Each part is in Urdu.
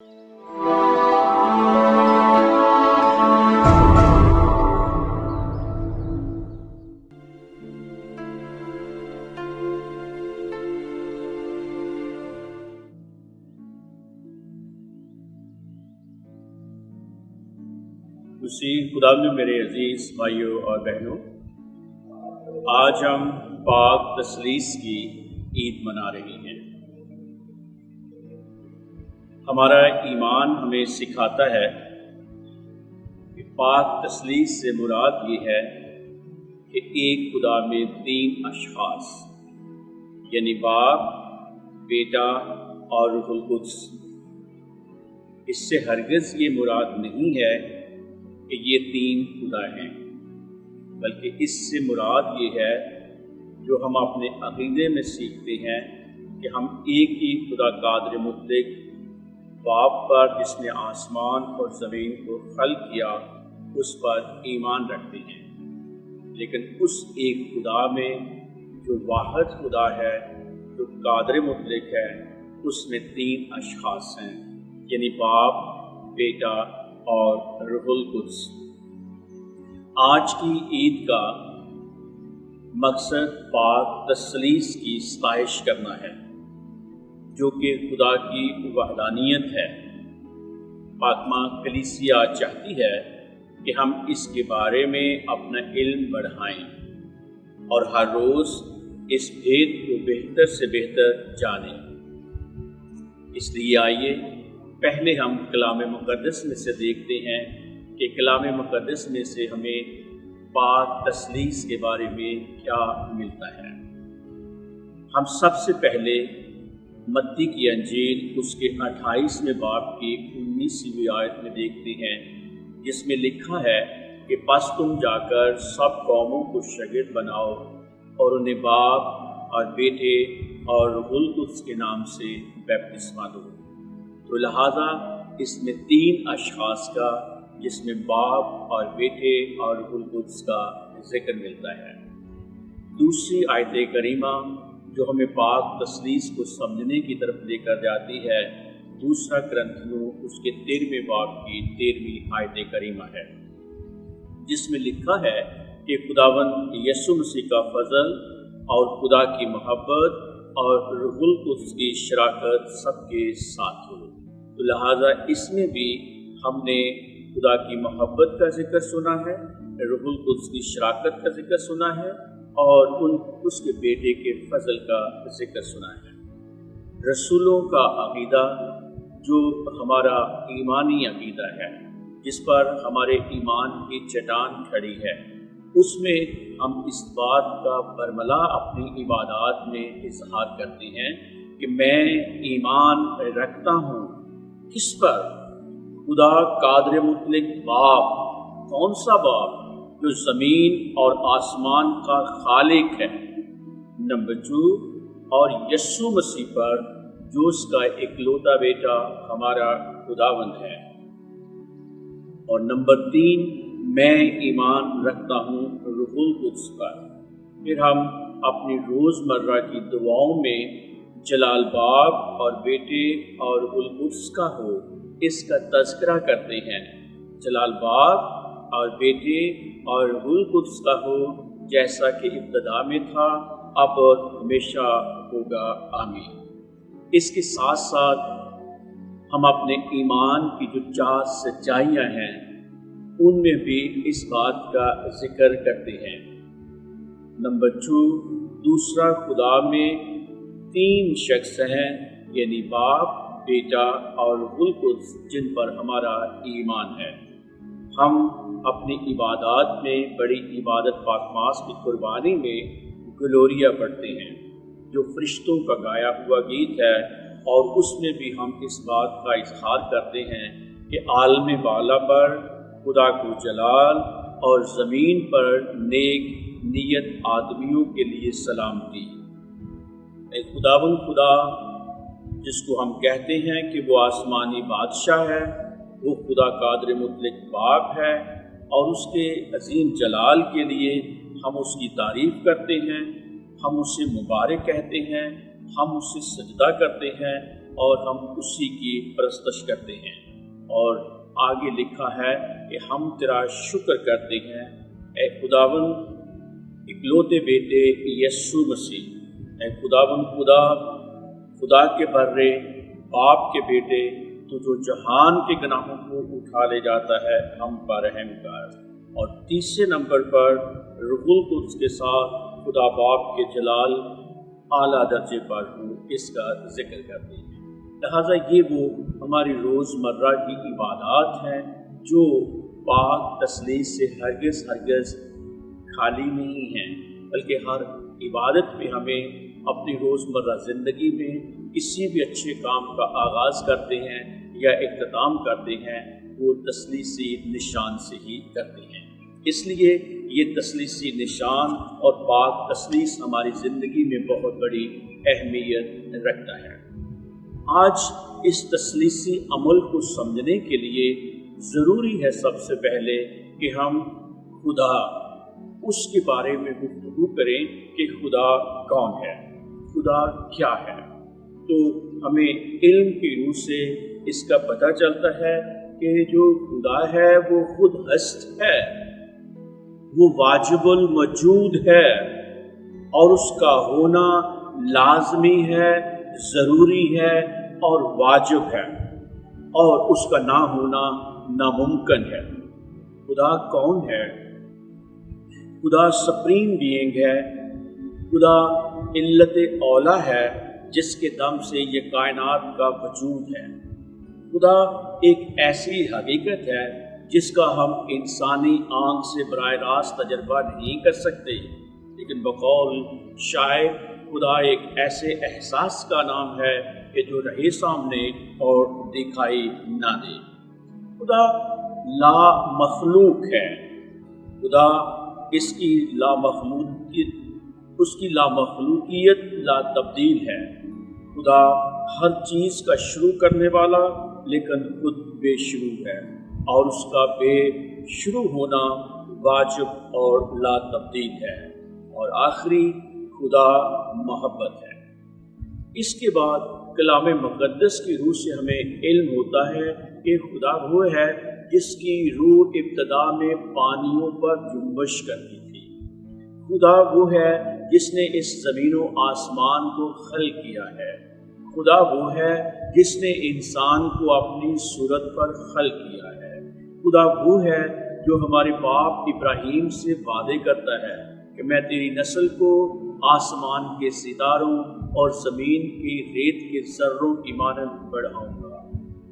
اسی خدا میں میرے عزیز بھائیوں اور بہنوں، آج ہم پاک تثلیث کی عید منا رہے ہیں۔ ہمارا ایمان ہمیں سکھاتا ہے کہ پاک تثلیث سے مراد یہ ہے کہ ایک خدا میں تین اشخاص یعنی باپ، بیٹا اور روح القدس۔ اس سے ہرگز یہ مراد نہیں ہے کہ یہ تین خدا ہیں، بلکہ اس سے مراد یہ ہے جو ہم اپنے عقیدے میں سیکھتے ہیں کہ ہم ایک ہی خدا قادر مطلق باپ پر، جس نے آسمان اور زمین کو خلق کیا، اس پر ایمان رکھتے ہیں۔ لیکن اس ایک خدا میں جو واحد خدا ہے، جو قادر مطلق ہے، اس میں تین اشخاص ہیں، یعنی باپ، بیٹا اور روح القدس۔ آج کی عید کا مقصد پاک تثلیث کی ستائش کرنا ہے، جو کہ خدا کی وحدانیت ہے۔ پاکماں کلیسیا چاہتی ہے کہ ہم اس کے بارے میں اپنا علم بڑھائیں اور ہر روز اس بھید کو بہتر سے بہتر جانیں۔ اس لیے آئیے پہلے ہم کلام مقدس میں سے دیکھتے ہیں کہ کلام مقدس میں سے ہمیں پاک تثلیث کے بارے میں کیا ملتا ہے۔ ہم سب سے پہلے متی کی انجیل اس کے 28ویں باب کی 19ویں آیت میں دیکھتے ہیں، جس میں لکھا ہے کہ پس تم جا کر سب قوموں کو شاگرد بناؤ اور انہیں باپ اور بیٹے اور روح القدس کے نام سے بپتسمہ دو۔ تو لہذا اس میں تین اشخاص کا، جس میں باپ اور بیٹے اور روح القدس کا ذکر ملتا ہے۔ دوسری آیت کریمہ جو ہمیں پاک تثلیث کو سمجھنے کی طرف لے کر جاتی ہے، دوسرا کرنتھیوں اس کے 13ویں باب کی 13ویں آیت کریمہ ہے، جس میں لکھا ہے کہ خداوند یسوع مسیح کا فضل اور خدا کی محبت اور روح القدس کی شراکت سب کے ساتھ ہو۔ تو لہٰذا اس میں بھی ہم نے خدا کی محبت کا ذکر سنا ہے، روح القدس کی شراکت کا ذکر سنا ہے اور اس کے بیٹے کے فضل کا ذکر سنا ہے۔ رسولوں کا عقیدہ جو ہمارا ایمانی عقیدہ ہے، جس پر ہمارے ایمان کی چٹان کھڑی ہے، اس میں ہم اس بات کا برملا اپنی عبادات میں اظہار کرتے ہیں کہ میں ایمان رکھتا ہوں کس پر؟ خدا قادر مطلق باپ۔ کون سا باپ؟ جو زمین اور آسمان کا خالق ہے۔ نمبر 2، اور یسوع مسیح پر جو اس کا اکلوتا بیٹا ہمارا خداوند ہے۔ اور نمبر 3، میں ایمان رکھتا ہوں روح القدس پر۔ پھر ہم اپنی روزمرہ کی دعاؤں میں جلال باپ اور بیٹے اور روح القدس کا ہو، اس کا تذکرہ کرتے ہیں۔ جلال باپ اور بیٹے اور روح القدس کا ہو، جیسا کہ ابتدا میں تھا، اب اور ہمیشہ ہوگا، آمین۔ اس کے ساتھ ساتھ ہم اپنے ایمان کی جو 4 سچائیاں ہیں، ان میں بھی اس بات کا ذکر کرتے ہیں۔ نمبر 2، دوسرا خدا میں 3 شخص ہیں، یعنی باپ، بیٹا اور روح القدس، جن پر ہمارا ایمان ہے۔ ہم اپنی عبادات میں بڑی عبادت پاکماس کی قربانی میں گلوریا پڑھتے ہیں، جو فرشتوں کا گایا ہوا گیت ہے، اور اس میں بھی ہم اس بات کا اظہار کرتے ہیں کہ عالم بالا پر خدا کو جلال اور زمین پر نیک نیت آدمیوں کے لیے سلامتی۔ اے خداوند خدا، جس کو ہم کہتے ہیں کہ وہ آسمانی بادشاہ ہے، وہ خدا قادر مطلق باپ ہے، اور اس کے عظیم جلال کے لیے ہم اس کی تعریف کرتے ہیں، ہم اسے مبارک کہتے ہیں، ہم اسے سجدہ کرتے ہیں اور ہم اسی کی پرستش کرتے ہیں۔ اور آگے لکھا ہے کہ ہم تیرا شکر کرتے ہیں اے خداوند اکلوتے بیٹے یسوع مسیح۔ اے خداوند خدا کے برے باپ کے بیٹے، تو جو جہان کے گناہوں کو اٹھا لے جاتا ہے، ہم پر رحم کر۔ اور تیسرے نمبر پر روح القدس کے ساتھ خدا باپ کے جلال اعلیٰ درجے پر ہوں، اس کا ذکر کرتے ہیں۔ لہٰذا یہ وہ ہماری روزمرہ کی عبادات ہیں جو پاک تسلیث سے ہرگز خالی نہیں ہیں، بلکہ ہر عبادت میں ہمیں اپنی روزمرہ زندگی میں کسی بھی اچھے کام کا آغاز کرتے ہیں یا اختتام کرتے ہیں، وہ تسلیثی نشان سے ہی کرتے ہیں۔ اس لیے یہ تسلیثی نشان اور پاک تسلیث ہماری زندگی میں بہت بڑی اہمیت رکھتا ہے۔ آج اس تسلیثی عمل کو سمجھنے کے لیے ضروری ہے سب سے پہلے کہ ہم خدا اس کے بارے میں گفتگو کریں کہ خدا کون ہے، خدا کیا ہے۔ تو ہمیں علم کی روح سے اس کا پتہ چلتا ہے کہ جو خدا ہے وہ خود ہست ہے، وہ واجب الموجود ہے، اور اس کا ہونا لازمی ہے، ضروری ہے اور واجب ہے، اور اس کا نہ ہونا ناممکن ہے۔ خدا کون ہے؟ خدا سپریم بینگ ہے، خدا علت اولا ہے جس کے دم سے یہ کائنات کا وجود ہے۔ خدا ایک ایسی حقیقت ہے جس کا ہم انسانی آنکھ سے براہ راست تجربہ نہیں کر سکتے، لیکن بقول شاعر خدا ایک ایسے احساس کا نام ہے کہ جو رہے سامنے اور دکھائی نہ دے۔ خدا لا مخلوق ہے، خدا اس کی لامخلوقیت لا تبدیل ہے۔ خدا ہر چیز کا شروع کرنے والا لیکن خود بے شروع ہے، اور اس کا بے شروع ہونا واجب اور لا تبدیل ہے۔ اور آخری خدا محبت ہے۔ اس کے بعد کلام مقدس کی روح سے ہمیں علم ہوتا ہے کہ خدا وہ ہے جس کی روح ابتدا میں پانیوں پر جنبش کرتی تھی۔ خدا وہ ہے جس نے اس زمین و آسمان کو خلق کیا ہے۔ خدا وہ ہے جس نے انسان کو اپنی صورت پر خلق کیا ہے۔ خدا وہ ہے جو ہمارے باپ ابراہیم سے وعدے کرتا ہے کہ میں تیری نسل کو آسمان کے ستاروں اور زمین کی ریت کے ذروں کی مانند بڑھاؤں گا۔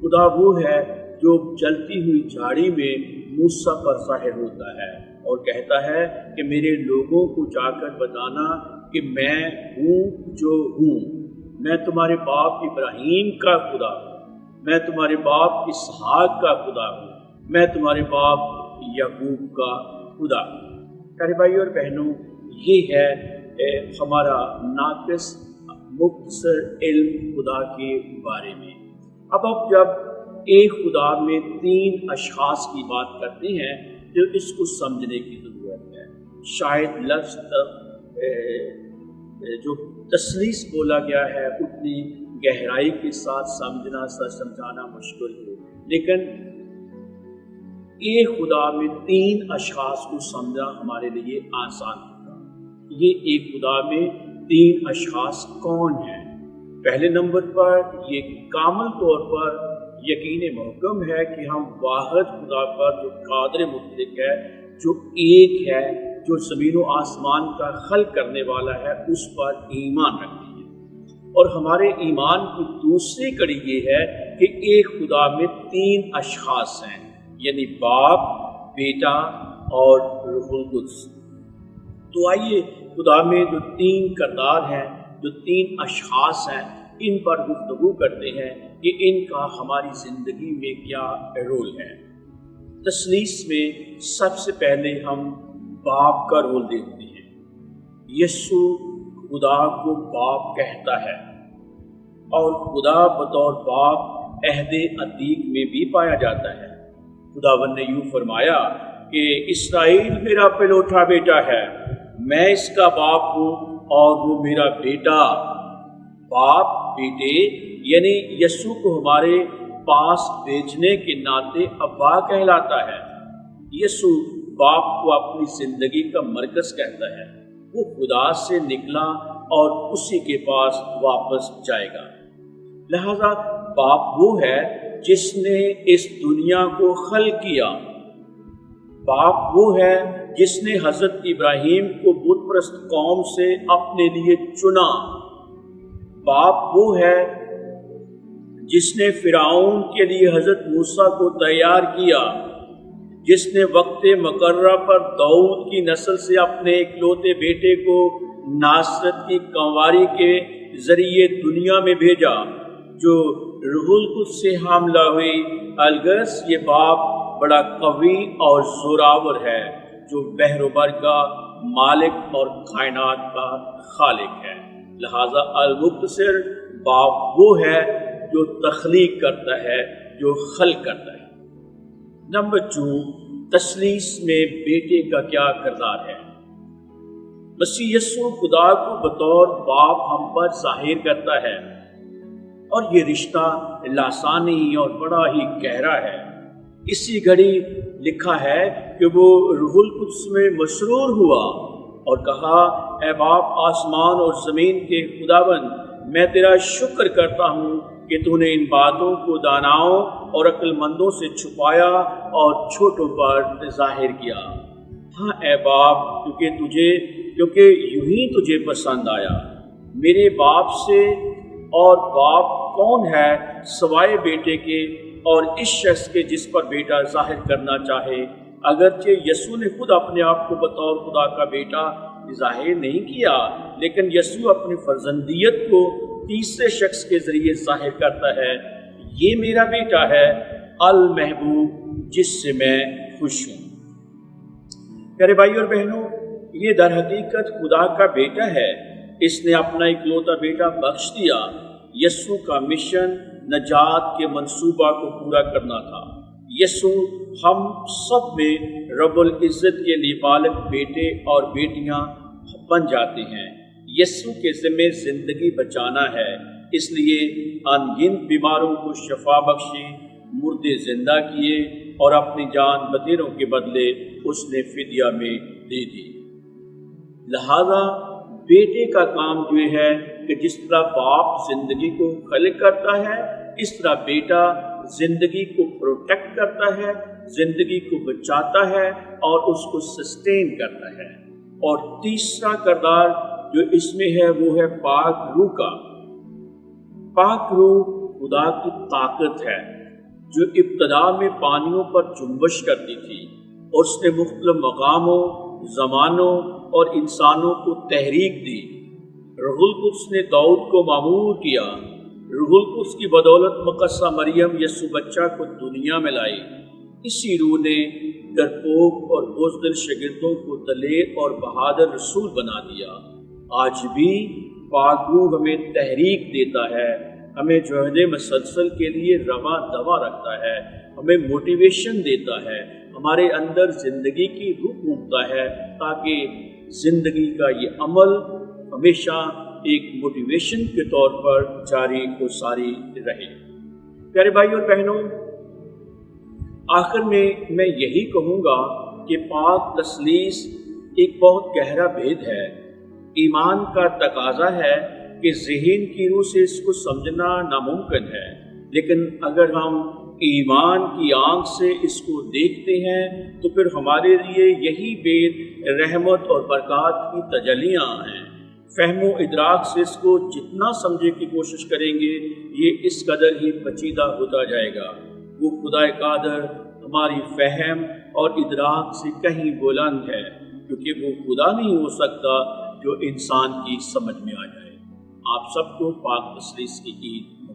خدا وہ ہے جو جلتی ہوئی جھاڑی میں موسیٰ پر ظاہر ہوتا ہے اور کہتا ہے کہ میرے لوگوں کو جا کر بتانا کہ میں ہوں جو ہوں۔ میں تمہارے باپ ابراہیم کا خدا ہوں، میں تمہارے باپ اسحاق کا خدا ہوں، میں تمہارے باپ یعقوب کا خدا ہوں۔ پیارے بھائیو اور بہنوں، یہ ہے ہمارا ناقص مختصر علم خدا کے بارے میں۔ اب جب ایک خدا میں تین اشخاص کی بات کرتے ہیں تو اس کو سمجھنے کی ضرورت ہے۔ شاید لفظ جو تثلیث بولا گیا ہے اتنی گہرائی کے ساتھ سمجھانا مشکل ہے، لیکن ایک خدا میں تین اشخاص کو سمجھنا ہمارے لیے آسان ہوگا۔ یہ ایک خدا میں تین اشخاص کون ہیں؟ پہلے نمبر پر یہ کامل طور پر یقین محکم ہے کہ ہم واحد خدا پر جو قادر مطلق ہے، جو ایک ہے، جو زمین و آسمان کا خلق کرنے والا ہے، اس پر ایمان رکھتے ہیں۔ اور ہمارے ایمان کی دوسری کڑی یہ ہے کہ ایک خدا میں تین اشخاص ہیں، یعنی باپ، بیٹا اور روح القدس۔ تو آئیے خدا میں جو تین کردار ہیں، جو تین اشخاص ہیں، ان پر گفتگو کرتے ہیں کہ ان کا ہماری زندگی میں کیا رول ہے۔ تثلیث میں سب سے پہلے ہم باپ کا رول دیکھتے ہیں۔ یسوع خدا کو باپ کہتا ہے، اور خدا بطور باپ عہد عتیق میں بھی پایا جاتا ہے۔ خداوند نے یوں فرمایا کہ اسرائیل میرا پلوٹا بیٹا ہے، میں اس کا باپ ہوں اور وہ میرا بیٹا۔ باپ بیٹے یعنی یسوع کو ہمارے پاس بھیجنے کے ناطے ابا کہلاتا ہے۔ یسوع باپ کو اپنی زندگی کا مرکز کہتا ہے۔ وہ خدا سے نکلا اور اسی کے پاس واپس جائے گا۔ لہذا باپ وہ ہے جس نے اس دنیا کو خلق کیا۔ باپ وہ ہے جس نے حضرت ابراہیم کو بت پرست قوم سے اپنے لیے چنا۔ باپ وہ ہے جس نے فرعون کے لیے حضرت موسیٰ کو تیار کیا، جس نے وقت مقررہ پر داؤد کی نسل سے اپنے اکلوتے بیٹے کو ناصرت کی کنواری کے ذریعے دنیا میں بھیجا، جو روح القدس سے حاملہ ہوئی۔ الغرض یہ باپ بڑا قوی اور زوراور ہے، جو بحر و بر کا مالک اور کائنات کا خالق ہے۔ لہذا المختصر باپ وہ ہے جو تخلیق کرتا ہے، جو خلق کرتا ہے۔ نمبر 2، تثلیث میں بیٹے کا کیا کردار ہے؟ مسیح یسوع خدا کو بطور باپ ہم پر ظاہر کرتا ہے، اور یہ رشتہ لاسانی اور بڑا ہی گہرا ہے۔ اسی گھڑی لکھا ہے کہ وہ روح القدس میں مسرور ہوا اور کہا، اے باپ آسمان اور زمین کے خداوند، میں تیرا شکر کرتا ہوں کہ تو نے ان باتوں کو داناؤں اور عقل مندوں سے چھپایا اور چھوٹوں پر ظاہر کیا۔ ہاں اے باپ، کیونکہ یوں ہی تجھے پسند آیا۔ میرے باپ سے اور باپ کون ہے سوائے بیٹے کے، اور اس شخص کے جس پر بیٹا ظاہر کرنا چاہے۔ اگرچہ یسوع نے خود اپنے آپ کو بطور خدا کا بیٹا ظاہر نہیں کیا، لیکن یسوع اپنی فرزندیت کو تیسرے شخص کے ذریعے ظاہر کرتا ہے۔ یہ میرا بیٹا ہے المحبوب، جس سے میں خوش ہوں۔ پیارے بھائی اور بہنوں، یہ در حقیقت خدا کا بیٹا ہے۔ اس نے اپنا اکلوتا بیٹا بخش دیا۔ یسوع کا مشن نجات کے منصوبہ کو پورا کرنا تھا۔ یسوع ہم سب میں رب العزت کے لیے بالغ بیٹے اور بیٹیاں بن جاتے ہیں۔ یسوع کے ذمہ زندگی بچانا ہے، اس لیے ان گنت بیماروں کو شفا بخشی، مردے زندہ کیے، اور اپنی جان بتیروں کے بدلے اس نے فدیہ میں دے دی۔ لہذا بیٹے کا کام یہ ہے کہ جس طرح باپ زندگی کو خلق کرتا ہے، اس طرح بیٹا زندگی کو پروٹیکٹ کرتا ہے، زندگی کو بچاتا ہے اور اس کو سسٹین کرتا ہے۔ اور تیسرا کردار جو اس میں ہے وہ ہے پاک روح کا۔ پاک روح خدا کی طاقت ہے جو ابتدا میں پانیوں پر جنبش کرتی تھی، اور اس نے مختلف مقاموں، زمانوں اور انسانوں کو تحریک دی۔ روح القدس نے داؤد کو معمور کیا۔ روح القدس کی بدولت مقدسہ مریم یسوع بچہ کو دنیا میں لائی۔ اسی روح نے ڈرپوک اور بزدل شاگردوں کو دلیر اور بہادر رسول بنا دیا۔ آج بھی پاک روح ہمیں تحریک دیتا ہے، ہمیں جہد مسلسل کے لیے رواں دوا رکھتا ہے، ہمیں موٹیویشن دیتا ہے، ہمارے اندر زندگی کی روح پھونکتا ہے، تاکہ زندگی کا یہ عمل ہمیشہ ایک موٹیویشن کے طور پر جاری و ساری رہے۔ پیارے بھائی اور بہنوں، آخر میں یہی کہوں گا کہ پاک تثلیث ایک بہت گہرا بھید ہے۔ ایمان کا تقاضا ہے کہ ذہن کی روح سے اس کو سمجھنا ناممکن ہے، لیکن اگر ہم ایمان کی آنکھ سے اس کو دیکھتے ہیں تو پھر ہمارے لیے یہی بید رحمت اور برکات کی تجلیاں ہیں۔ فہم و ادراک سے اس کو جتنا سمجھنے کی کوشش کریں گے، یہ اس قدر ہی پیچیدہ ہوتا جائے گا۔ وہ خدا قادر ہماری فہم اور ادراک سے کہیں بلند ہے، کیونکہ وہ خدا نہیں ہو سکتا جو انسان کی سمجھ میں آ جائے۔ آپ سب کو پاک تثلیث کی عید